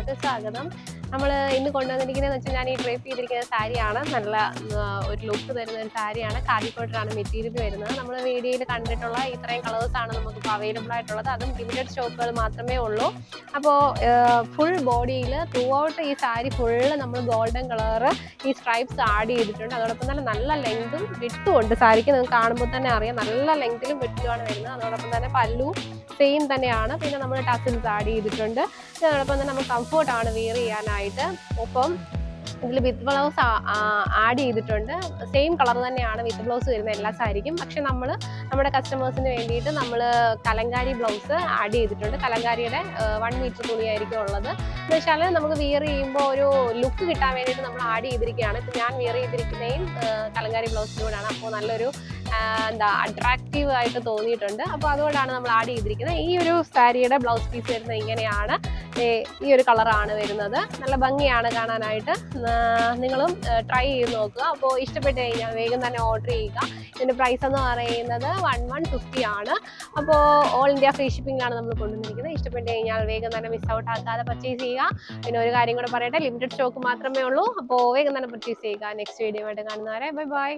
വീഡിയോയിലേക്ക് സ്വാഗതം. നമ്മൾ ഇന്ന് കൊണ്ടുവന്നിരിക്കുന്നതെന്ന് വെച്ചാൽ ഞാൻ ഈ ഡ്രേപ്പ് ചെയ്തിരിക്കുന്ന സാരിയാണ്. നല്ല ഒരു ലുക്ക് തരുന്ന ഒരു സാരിയാണ്. ഖാദി കോട്ടനാണ് മെറ്റീരിയൽ വരുന്നത്. നമ്മൾ വീഡിയോയിൽ കണ്ടിട്ടുള്ള ഇത്രയും കളേഴ്സാണ് നമുക്കിപ്പോൾ അവൈലബിൾ ആയിട്ടുള്ളത്. അതും ലിമിറ്റഡ് സ്റ്റോക്കുകൾ മാത്രമേ ഉള്ളൂ. അപ്പോൾ ഫുൾ ബോഡിയിൽ ത്രൂ ഔട്ട് ഈ സാരി ഫുള്ള് നമ്മൾ ഗോൾഡൻ കളറ് ഈ സ്ട്രൈപ്സ് ആഡ് ചെയ്തിട്ടുണ്ട്. അതോടൊപ്പം തന്നെ നല്ല ലെങ്തും വിട്ടും ഉണ്ട് സാരിക്ക്. നിങ്ങൾക്ക് കാണുമ്പോൾ തന്നെ അറിയാം നല്ല ലെങ്തിലും വിട്ടിലുമാണ് വരുന്നത്. അതോടൊപ്പം തന്നെ പല്ലു സെയിം തന്നെയാണ്. പിന്നെ നമ്മൾ ടസിൽസ് ആഡ് ചെയ്തിട്ടുണ്ട്. അതോടൊപ്പം തന്നെ നമുക്ക് കംഫർട്ടാണ് വെയർ ചെയ്യാനായിട്ട്. ഒപ്പം ഇതിൽ വിത്ത് ബ്ലൗസ് ആഡ് ചെയ്തിട്ടുണ്ട്. സെയിം കളർ തന്നെയാണ് വിത്ത് ബ്ലൗസ് വരുന്ന എല്ലാ സാരിക്കും. പക്ഷെ നമ്മുടെ കസ്റ്റമേഴ്സിന് വേണ്ടിയിട്ട് നമ്മൾ കലങ്കാരി ബ്ലൗസ് ആഡ് ചെയ്തിട്ടുണ്ട്. കലങ്കാരിയുടെ 1 മീറ്റർ തുണിയായിരിക്കും ഉള്ളത്. എന്ന് വെച്ചാൽ നമുക്ക് വിയർ ചെയ്യുമ്പോൾ ഒരു ലുക്ക് കിട്ടാൻ വേണ്ടിയിട്ട് നമ്മൾ ആഡ് ചെയ്തിരിക്കുകയാണ്. ഇപ്പം ഞാൻ വിയർ ചെയ്തിരിക്കുന്നതും കലങ്കാരി ബ്ലൗസിലൂടെയാണ്. അപ്പോൾ നല്ലൊരു അട്രാക്റ്റീവ് ആയിട്ട് തോന്നിയിട്ടുണ്ട്. അപ്പോൾ അതുകൊണ്ടാണ് നമ്മൾ ആഡ് ചെയ്തിരിക്കുന്നത്. ഈ ഒരു സാരിയുടെ ബ്ലൗസ് പീസ് വരുന്നത് ഇങ്ങനെയാണ്. ഈ ഒരു കളറാണ് വരുന്നത്. നല്ല ഭംഗിയാണ് കാണാനായിട്ട്. നിങ്ങളും ട്രൈ ചെയ്ത് നോക്കുക. അപ്പോൾ ഇഷ്ടപ്പെട്ട് കഴിഞ്ഞാൽ വേഗം തന്നെ ഓർഡർ ചെയ്യുക. ഇതിൻ്റെ പ്രൈസ് എന്ന് പറയുന്നത് 1150 ആണ്. അപ്പോൾ ഓൾ ഇന്ത്യ ഫ്രീ ഷിപ്പിംഗിലാണ് നമ്മൾ കൊണ്ടുവന്നിരിക്കുന്നത്. ഇഷ്ടപ്പെട്ട് കഴിഞ്ഞാൽ വേഗം തന്നെ മിസ് ഔട്ട് ആക്കാതെ പർച്ചേസ് ചെയ്യുക. പിന്നെ ഒരു കാര്യം കൂടെ പറയട്ടെ, ലിമിറ്റഡ് സ്റ്റോക്ക് മാത്രമേ ഉള്ളൂ. അപ്പോൾ വേഗം തന്നെ പർച്ചേസ് ചെയ്യുക. നെക്സ്റ്റ് വീഡിയോ ആയിട്ട് കാണുന്നവരെ ബൈ ബൈ.